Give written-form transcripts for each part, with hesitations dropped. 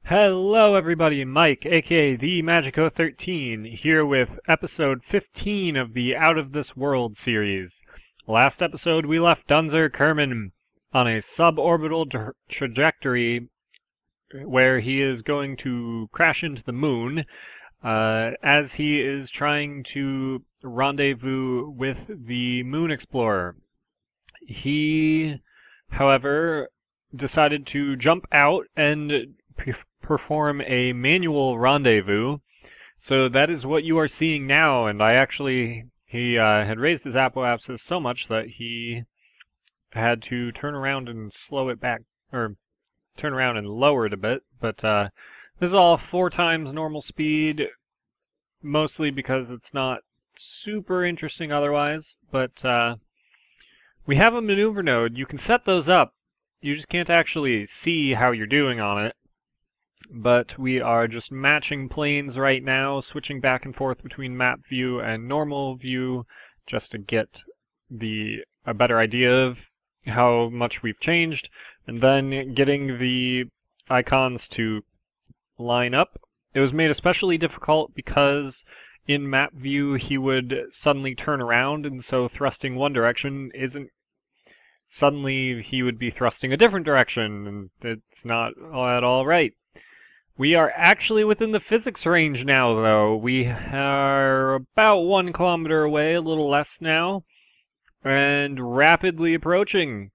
Hello everybody, Mike, aka the Magico13, here with episode 15 of the Out of This World series. Last episode we left Dunzer Kerman on a suborbital trajectory where he is going to crash into the moon as he is trying to rendezvous with the Moon Explorer. He, however, decided to jump out and perform a manual rendezvous. So that is what you are seeing now, and he had raised his apoapsis so much that he had to turn around and slow it back, or turn around and lower it a bit, but this is all 4 times normal speed, mostly because it's not super interesting otherwise, but we have a maneuver node. You can set those up. You just can't actually see how you're doing on it. But we are just matching planes right now, switching back and forth between map view and normal view, just to get a better idea of how much we've changed, and then getting the icons to line up. It was made especially difficult because in map view he would suddenly turn around, and so thrusting one direction isn't suddenly he would be thrusting a different direction, and it's not at all right. We are actually within the physics range now, though. We are about 1 kilometer away, a little less now, and rapidly approaching.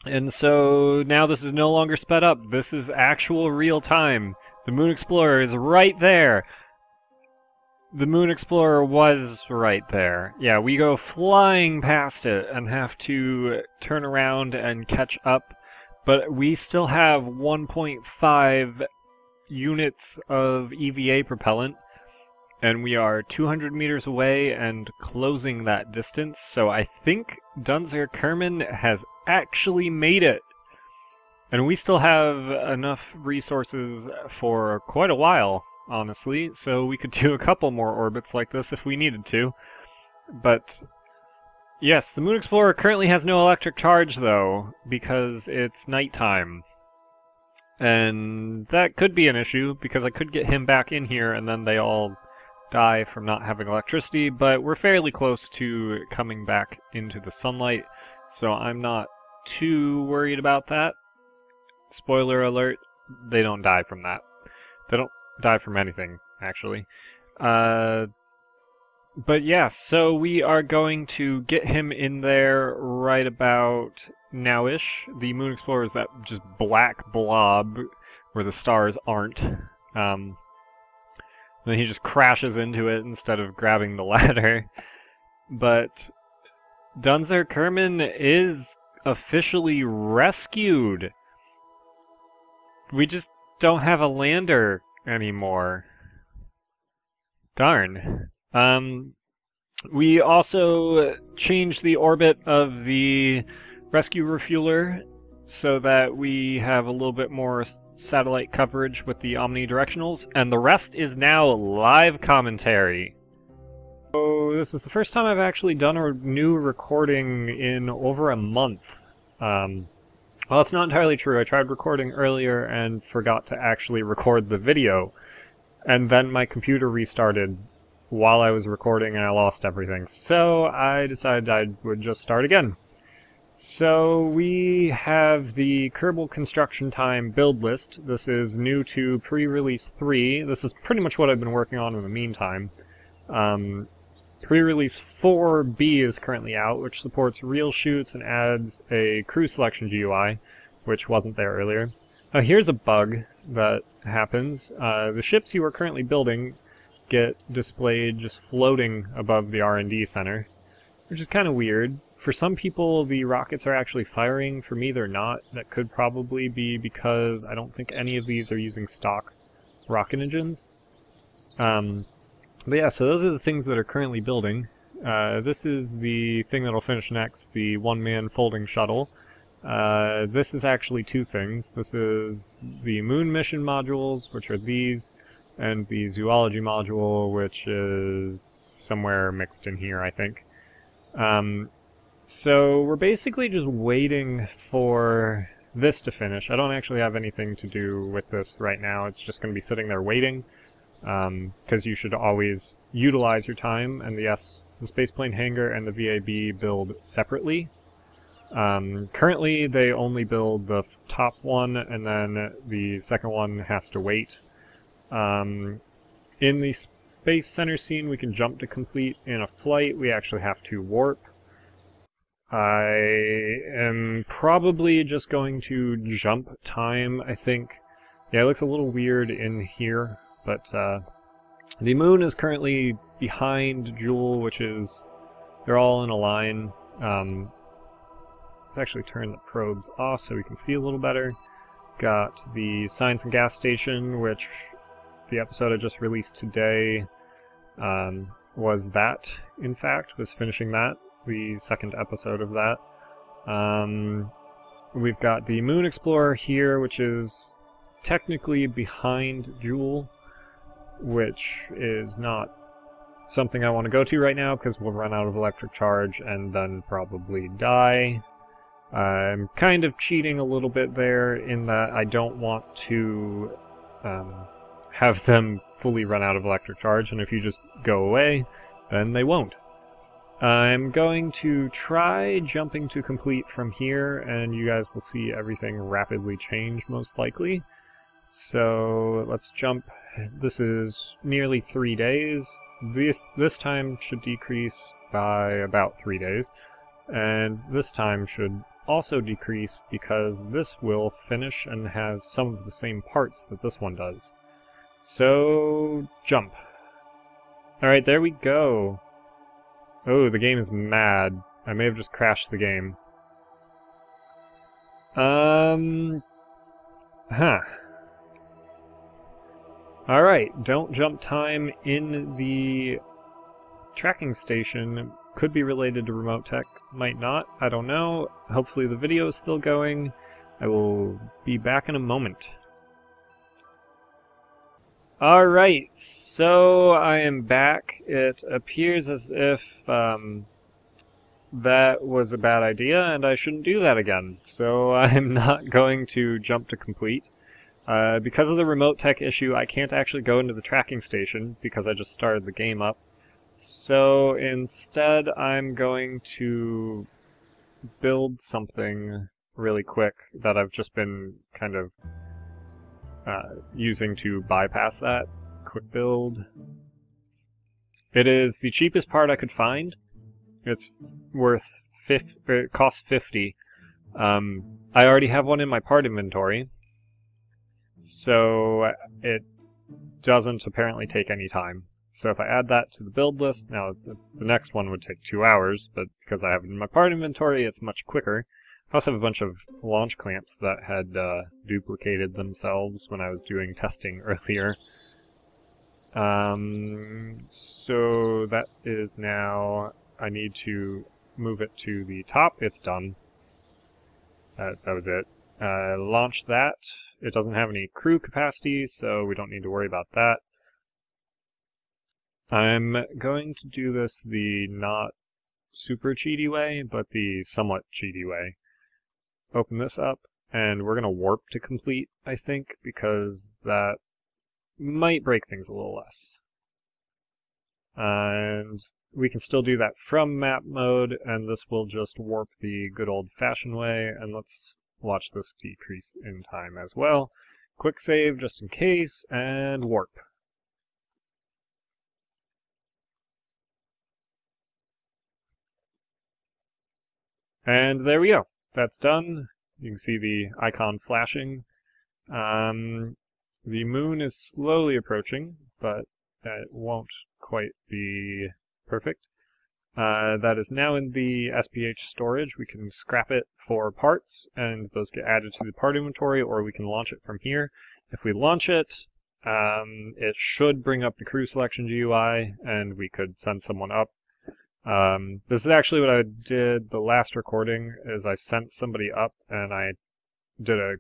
And so now this is no longer sped up. This is actual real time. The Moon Explorer is right there. The Moon Explorer was right there. Yeah, we go flying past it and have to turn around and catch up. But we still have 1.5 units of EVA propellant, and we are 200 meters away and closing that distance, so I think Dunzer Kerman has actually made it. And we still have enough resources for quite a while, honestly, so we could do a couple more orbits like this if we needed to. But yes, the Moon Explorer currently has no electric charge, though, because it's nighttime. And that could be an issue, because I could get him back in here and then they all die from not having electricity, but we're fairly close to coming back into the sunlight, so I'm not too worried about that. Spoiler alert, they don't die from that. They don't die from anything, actually. But yes, so we are going to get him in there right about now-ish. The Moon Explorer is that just black blob where the stars aren't. Then he just crashes into it instead of grabbing the ladder. But Dunzer Kerman is officially rescued. We just don't have a lander anymore. Darn. We also changed the orbit of the rescue refueler so that we have a little bit more satellite coverage with the omnidirectionals, and the rest is now live commentary. So this is the first time I've actually done a new recording in over a month. Well, it's not entirely true. I tried recording earlier and forgot to actually record the video, and then my computer restarted while I was recording and I lost everything. So I decided I would just start again. So we have the Kerbal construction time build list. This is new to pre-release 3. This is pretty much what I've been working on in the meantime. Pre-release 4B is currently out, which supports real chutes and adds a crew selection GUI, which wasn't there earlier. Here's a bug that happens. The ships you are currently building get displayed just floating above the R&D center, which is kind of weird. For some people, the rockets are actually firing. For me, they're not. That could probably be because I don't think any of these are using stock rocket engines. But yeah, so those are the things that are currently building. This is the thing that'll finish next, the one-man folding shuttle. This is actually 2 things. This is the moon mission modules, which are these, and the zoology module, which is somewhere mixed in here, I think. So we're basically just waiting for this to finish. I don't actually have anything to do with this right now. It's just going to be sitting there waiting, because you should always utilize your time, and the spaceplane hangar and the VAB build separately. Currently, they only build the top one, and then the second one has to wait. In the Space Center scene, we can jump to complete. In a flight, we actually have to warp. I am probably just going to jump time, I think. Yeah, it looks a little weird in here, but the moon is currently behind Jool, which is... they're all in a line. Let's actually turn the probes off so we can see a little better. Got the Science and Gas Station, which the episode I just released today was that, in fact, was finishing that, the second episode of that. We've got the Moon Explorer here, which is technically behind Jool, which is not something I want to go to right now because we'll run out of electric charge and then probably die. I'm kind of cheating a little bit there in that I don't want to have them fully run out of electric charge, and if you just go away, then they won't. I'm going to try jumping to complete from here, and you guys will see everything rapidly change, most likely. So let's jump. This is nearly 3 days. This time should decrease by about 3 days, and this time should also decrease because this will finish and has some of the same parts that this one does. So, jump. Alright, there we go. Oh, the game is mad. I may have just crashed the game. Alright, don't jump time in the tracking station. Could be related to remote tech, might not, I don't know. Hopefully the video is still going. I will be back in a moment. Alright, so I am back. It appears as if that was a bad idea and I shouldn't do that again. So I'm not going to jump to complete. Because of the remote tech issue, I can't actually go into the tracking station because I just started the game up. So instead, I'm going to build something really quick that I've just been kind of using to bypass that. Quick build. It is the cheapest part I could find. It's worth it costs 50. I already have one in my part inventory, so it doesn't apparently take any time. So if I add that to the build list, now the next one would take 2 hours, but because I have it in my part inventory, it's much quicker. I also have a bunch of launch clamps that had duplicated themselves when I was doing testing earlier. So that is now... I need to move it to the top. It's done. That was it. Launch that. It doesn't have any crew capacity, so we don't need to worry about that. I'm going to do this the not super cheaty way, but the somewhat cheaty way. Open this up, and we're going to warp to complete, I think, because that might break things a little less. And we can still do that from map mode, and this will just warp the good old-fashioned way, and let's watch this decrease in time as well. Quick save just in case, and warp. And there we go. That's done. You can see the icon flashing. The moon is slowly approaching, but it won't quite be perfect. That is now in the SPH storage. We can scrap it for parts, and those get added to the part inventory, or we can launch it from here. If we launch it, it should bring up the crew selection GUI, and we could send someone up. This is actually what I did the last recording, is I sent somebody up, and I did a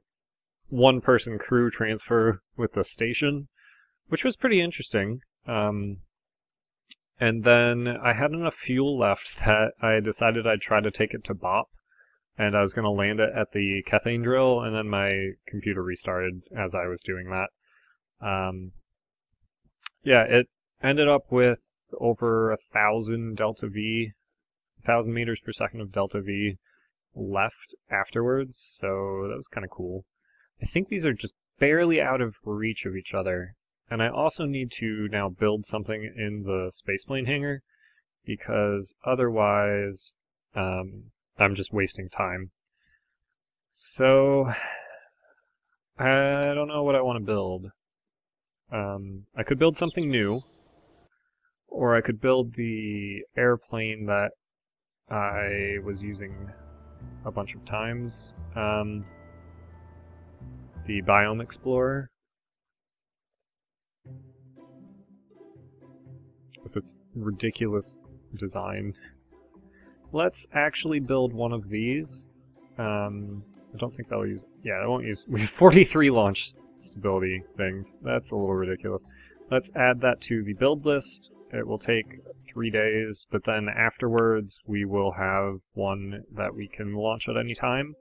one-person crew transfer with the station, which was pretty interesting. And then I had enough fuel left that I decided I'd try to take it to BOP and I was going to land it at the Kethane drill, and then my computer restarted as I was doing that. Yeah, it ended up with over 1,000 delta V, 1,000 meters per second of delta V left afterwards, so that was kind of cool. I think these are just barely out of reach of each other, and I also need to now build something in the spaceplane hangar, because otherwise I'm just wasting time. So I don't know what I want to build. I could build something new, or I could build the airplane that I was using a bunch of times. The Biome Explorer, with its ridiculous design. Let's actually build one of these. I don't think that'll use... Yeah, I won't use... We have 43 launch stability things. That's a little ridiculous. Let's add that to the build list. It will take 3 days, but then afterwards we will have one that we can launch at any time.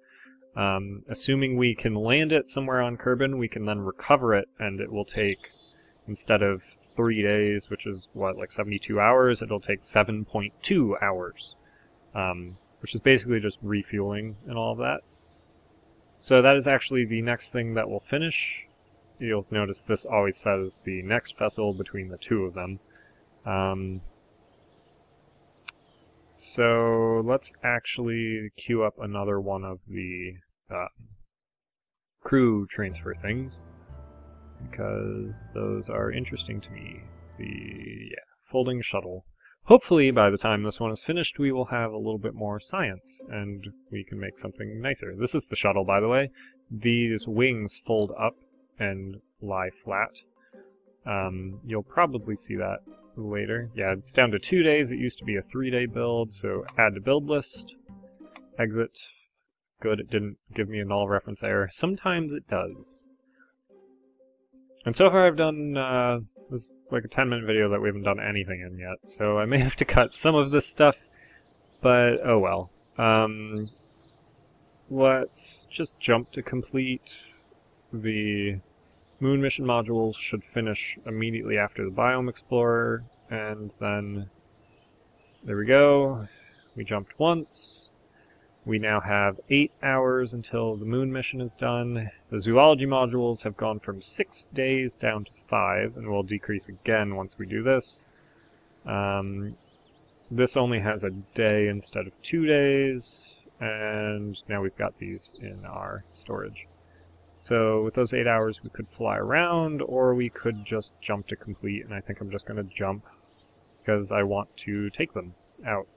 Assuming we can land it somewhere on Kerbin, we can then recover it, and it will take, instead of 3 days, which is, what, like 72 hours, it'll take 7.2 hours, which is basically just refueling and all of that. So that is actually the next thing that we'll finish. You'll notice this always says the next vessel between the two of them. So let's actually queue up another one of the crew transfer things, because those are interesting to me. The folding shuttle. Hopefully by the time this one is finished we will have a little bit more science and we can make something nicer. This is the shuttle, by the way. These wings fold up and lie flat. You'll probably see that later. Yeah, it's down to 2 days. It used to be a 3-day build, so add to build list. Exit. Good, it didn't give me a null reference error. Sometimes it does. And so far I've done, this is like a 10-minute video that we haven't done anything in yet, so I may have to cut some of this stuff, but oh well. Let's just jump to complete. The Moon mission modules should finish immediately after the Biome Explorer, and then there we go. We jumped once. We now have 8 hours until the Moon mission is done. The zoology modules have gone from 6 days down to 5, and will decrease again once we do this. This only has a day instead of 2 days, and now we've got these in our storage. So with those 8 hours we could fly around, or we could just jump to complete, and I think I'm just going to jump because I want to take them out.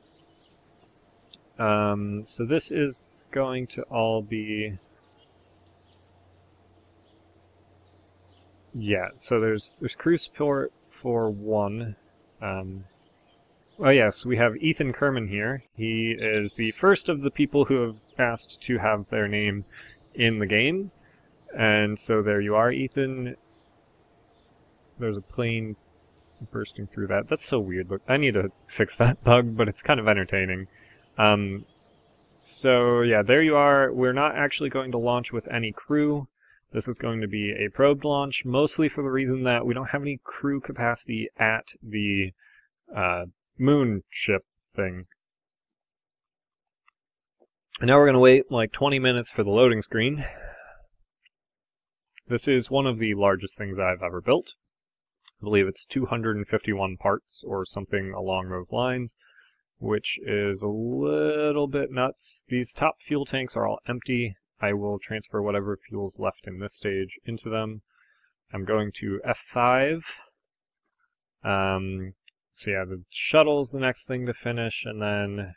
So this is going to all be... Yeah, so there's crew support for one. Oh yeah, so we have Ethan Kerman here. He is the first of the people who have asked to have their name in the game. And so there you are, Ethan. There's a plane bursting through that. That's so weird. Look, I need to fix that bug, but it's kind of entertaining. So yeah, there you are. We're not actually going to launch with any crew. This is going to be a probed launch, mostly for the reason that we don't have any crew capacity at the moon ship thing. And now we're going to wait like 20 minutes for the loading screen. This is one of the largest things I've ever built. I believe it's 251 parts or something along those lines, which is a little bit nuts. These top fuel tanks are all empty. I will transfer whatever fuel's left in this stage into them. I'm going to F5. So yeah, the shuttle's the next thing to finish, and then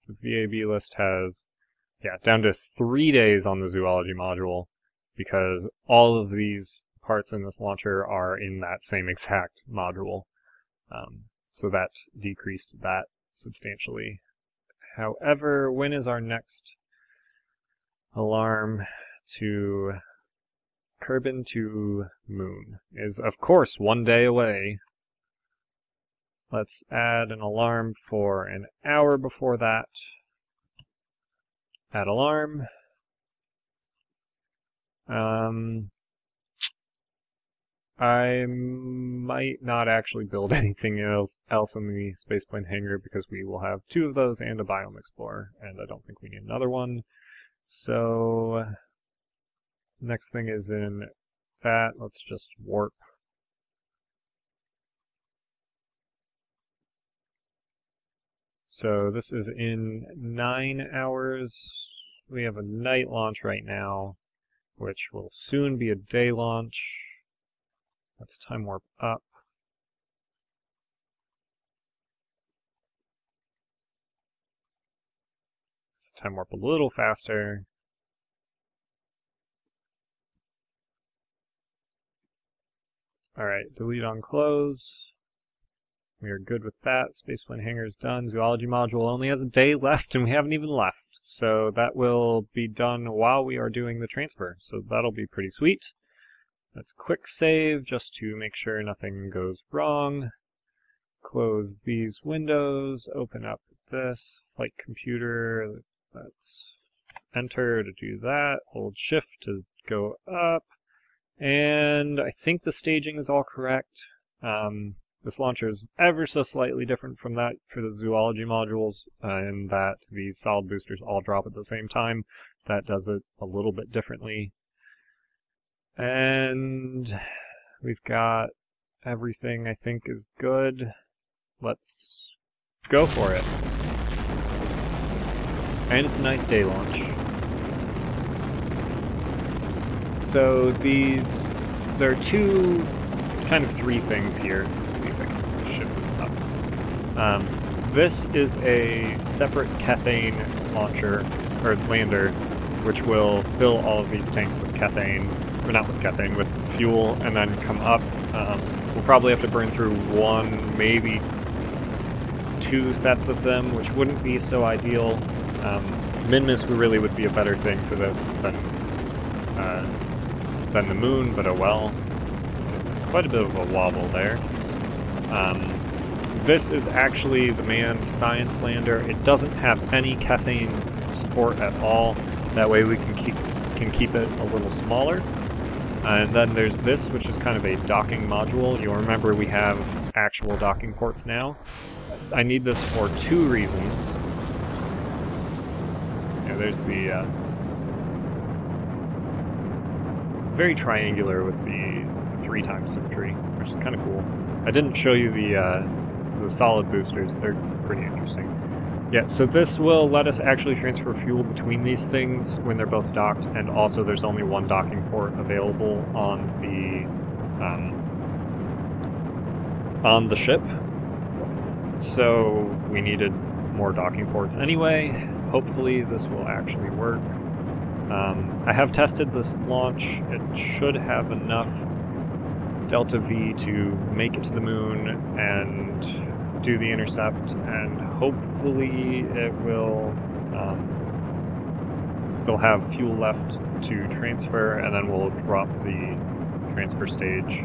the VAB list has, yeah, down to 3 days on the zoology module, because all of these parts in this launcher are in that same exact module. So that decreased that substantially. However, when is our next alarm to Kerbin to Moon? Is, of course, 1 day away. Let's add an alarm for an hour before that. Add alarm. I might not actually build anything else in the spaceplane hangar because we will have 2 of those and a biome explorer, and I don't think we need another one. So, next thing is in that. Let's just warp. So this is in 9 hours. We have a night launch right now, which will soon be a day launch. Let's time warp up. Let's time warp a little faster. Alright, delete on close. We are good with that. Spaceplane hangar is done. Zoology module only has a day left, and we haven't even left. So that will be done while we are doing the transfer. So that'll be pretty sweet. Let's quick save just to make sure nothing goes wrong. Close these windows. Open up this flight computer. Let's enter to do that. Hold shift to go up. And I think the staging is all correct. This launcher is ever so slightly different from that for the zoology modules, in that the solid boosters all drop at the same time. That does it a little bit differently. And we've got everything I think is good. Let's go for it. And it's a nice day launch. So there are kind of three things here. Let's see if I can shift this up. This is a separate Kethane launcher, or lander, which will fill all of these tanks with Kethane, or not with Kethane, with fuel, and then come up. We'll probably have to burn through 1, maybe 2 sets of them, which wouldn't be so ideal. Minmus really would be a better thing for this than the moon, but oh well. Quite a bit of a wobble there. This is actually the manned science lander. It doesn't have any Kethane support at all. That way we can keep it a little smaller. And then there's this, which is kind of a docking module. You'll remember we have actual docking ports now. I need this for 2 reasons. Yeah, there's the... it's very triangular with the 3x symmetry, which is kind of cool. I didn't show you the solid boosters. They're pretty interesting. Yeah, so this will let us actually transfer fuel between these things when they're both docked, and also there's only 1 docking port available on the ship. So we needed more docking ports anyway. Hopefully this will actually work. I have tested this launch. It should have enough delta V to make it to the moon and do the intercept, and hopefully it will still have fuel left to transfer, and then we'll drop the transfer stage.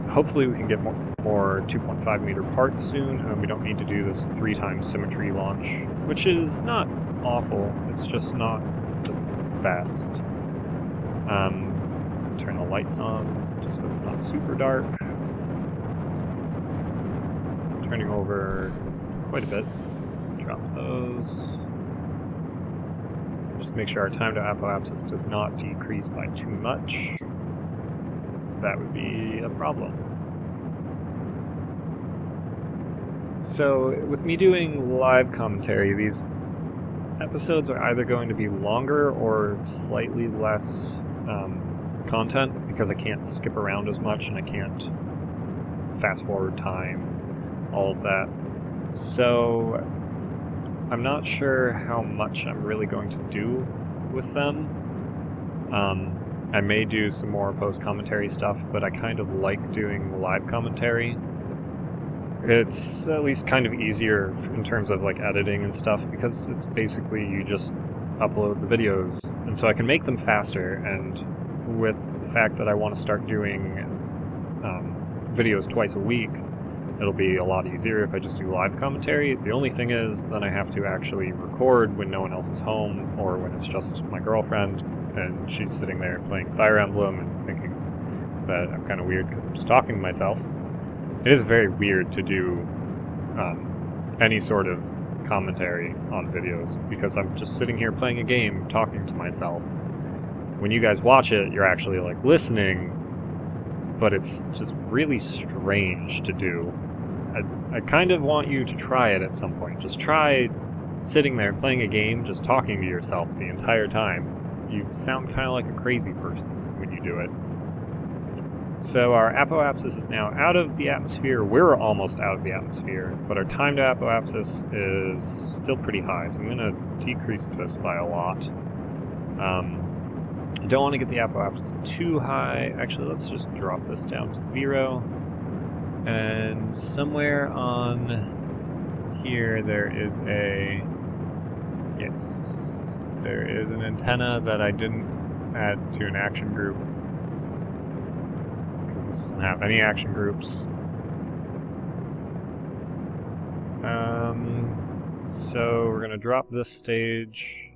Hopefully we can get more 2.5 meter parts soon, and we don't need to do this 3x symmetry launch, which is not awful, it's just not the best. Turn the lights on, just so it's not super dark. It's turning over quite a bit. Drop those. Just make sure our time to apoapsis does not decrease by too much. That would be a problem. So, with me doing live commentary, these episodes are either going to be longer or slightly less content, because I can't skip around as much and I can't fast forward time, all of that. So, I'm not sure how much I'm really going to do with them. I may do some more post-commentary stuff, but I kind of like doing live commentary. It's at least kind of easier in terms of like editing and stuff, because it's basically you just upload the videos, and so I can make them faster. And with the fact that I want to start doing videos twice a week, It'll be a lot easier if I just do live commentary. The only thing is, then I have to actually record when no one else is home, or when it's just my girlfriend, and she's sitting there playing Fire Emblem and thinking that I'm kind of weird because I'm just talking to myself. It is very weird to do any sort of commentary on videos, because I'm just sitting here playing a game, talking to myself. When you guys watch it, you're actually like listening, but it's just really strange to do. I kind of want you to try it at some point. Just try sitting there playing a game, just talking to yourself the entire time. You sound kind of like a crazy person when you do it. So our apoapsis is now out of the atmosphere. We're almost out of the atmosphere, but our time to apoapsis is still pretty high, so I'm going to decrease this by a lot. I don't want to get the apoapsis too high. Actually, let's just drop this down to 0. And somewhere on here there is a... Yes. There is an antenna that I didn't add to an action group, because this doesn't have any action groups. So we're going to drop this stage,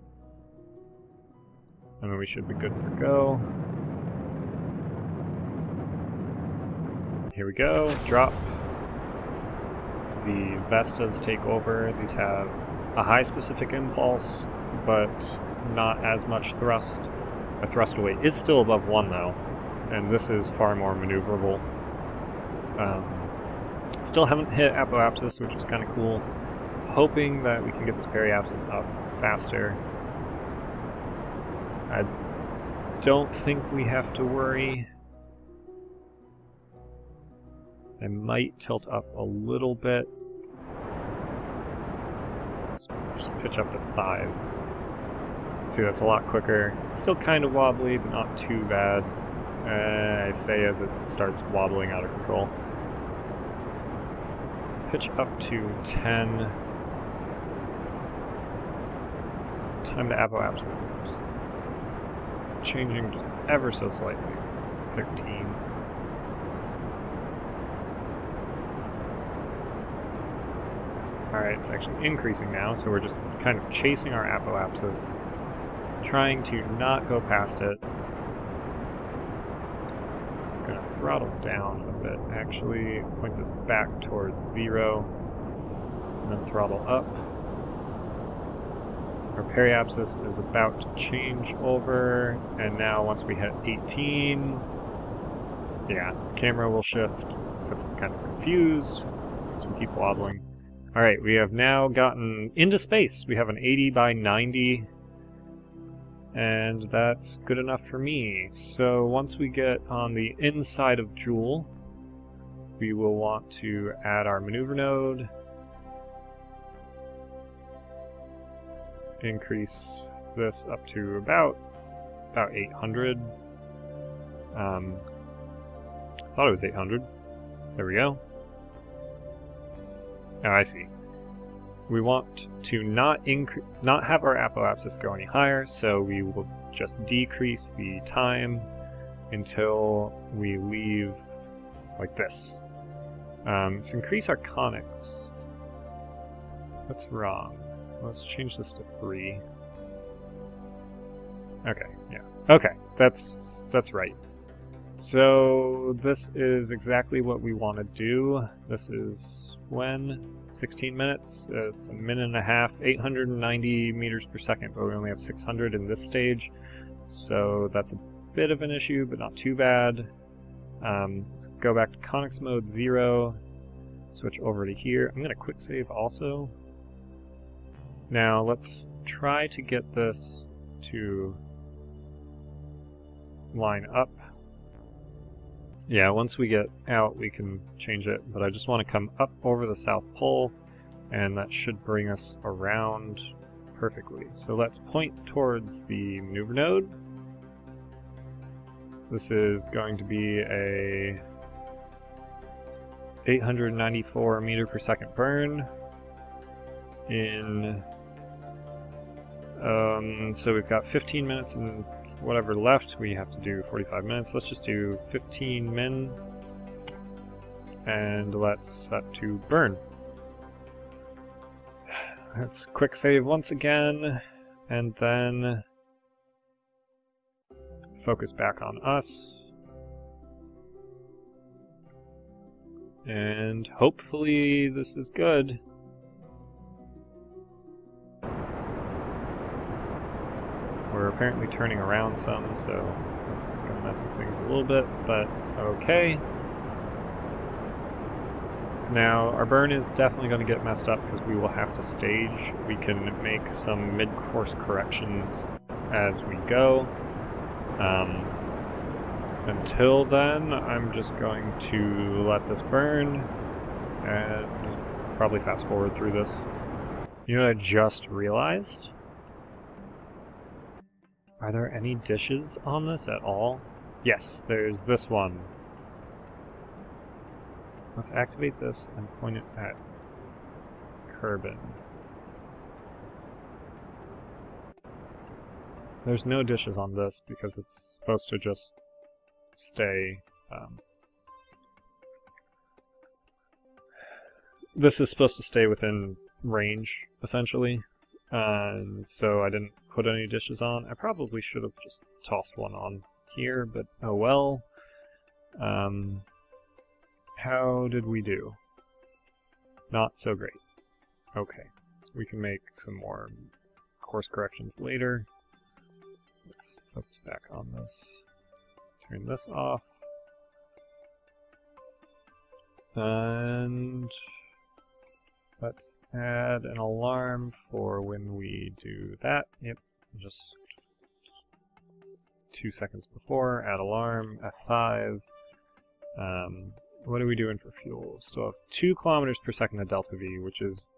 and then we should be good for go. Here we go, drop. The Vestas take over. These have a high specific impulse, but not as much thrust. The thrust weight is still above 1 though, and this is far more maneuverable. Still haven't hit apoapsis, which is kind of cool. Hoping that we can get this periapsis up faster. I don't think we have to worry. I might tilt up a little bit. Just pitch up to 5. See, that's a lot quicker. It's still kind of wobbly, but not too bad. I say as it starts wobbling out of control. Pitch up to 10. Time to apoapsis is just changing just ever so slightly. 13. Alright, it's actually increasing now, so we're just kind of chasing our apoapsis, trying to not go past it. I'm going to throttle down a bit, actually, point this back towards 0, and then throttle up. Our periapsis is about to change over, and now once we hit 18, yeah, the camera will shift, except it's kind of confused, so we keep wobbling. Alright, we have now gotten into space. We have an 80 by 90, and that's good enough for me. So once we get on the inside of Joule, we will want to add our maneuver node, increase this up to about 800. I thought it was 800. There we go. Oh, I see. We want to not have our apoapsis go any higher, so we will just decrease the time until we leave like this. Let's increase our conics. That's wrong. Let's change this to 3. Okay, yeah. Okay, that's right. So this is exactly what we want to do. This is when 16 minutes. It's a minute and a half, 890 meters per second, but we only have 600 in this stage, so that's a bit of an issue, but not too bad. Let's go back to conics mode 0, switch over to here. I'm going to quick save also. Now let's try to get this to line up. Yeah, once we get out we can change it, but I just want to come up over the South Pole, and that should bring us around perfectly. So let's point towards the maneuver node. This is going to be a 894 meter per second burn in so we've got 15 minutes and whatever left. We have to do 45 minutes. Let's just do 15 min, and let's set to burn. Let's quick save once again, and then focus back on us. And hopefully this is good. We're apparently turning around some, so it's going to mess with things a little bit, but okay. Now, our burn is definitely going to get messed up because we will have to stage. We can make some mid-course corrections as we go. Until then, I'm just going to let this burn and probably fast forward through this. You know what I just realized? Are there any dishes on this at all? Yes, there's this one. Let's activate this and point it at Kerbal. There's no dishes on this because it's supposed to just stay. This is supposed to stay within range, essentially. So I didn't put any dishes on. I probably should have just tossed one on here, but oh well. How did we do? Not so great. Okay, we can make some more course corrections later. Let's focus back on this. Turn this off. And let's add an alarm for when we do that. Yep, just 2 seconds before, add alarm, F5. What are we doing for fuel? Still have 2 kilometers per second at delta V, which is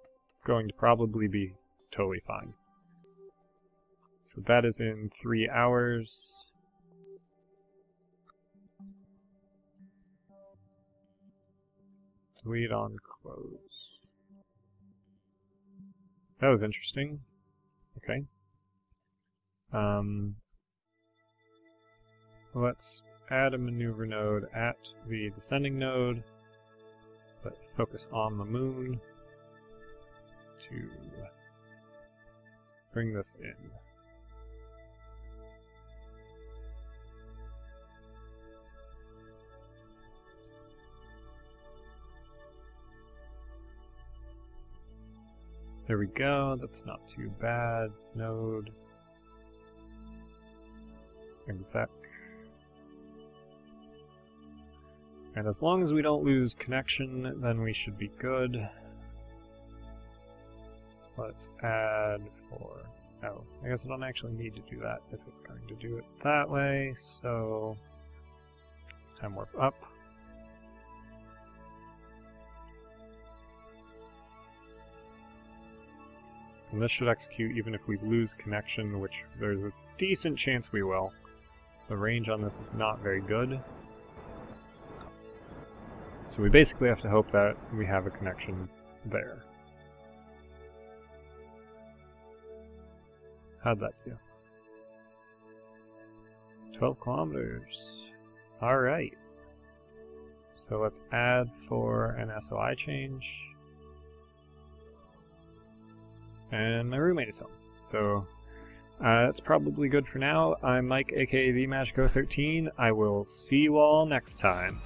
going to probably be totally fine. So that is in 3 hours. Delete on close. That was interesting. Okay. Let's add a maneuver node at the descending node, but focus on the moon to bring this in. There we go, that's not too bad. Node. Exec. And as long as we don't lose connection, then we should be good. Let's add for... Oh, I guess I don't actually need to do that if it's going to do it that way, so... Let's time warp up. And this should execute even if we lose connection, which there's a decent chance we will. The range on this is not very good. So we basically have to hope that we have a connection there. How'd that do? 12 kilometers. Alright. So let's add for an SOI change. And my roommate is home. So that's probably good for now. I'm Mike, aka the Magico13. I will see you all next time.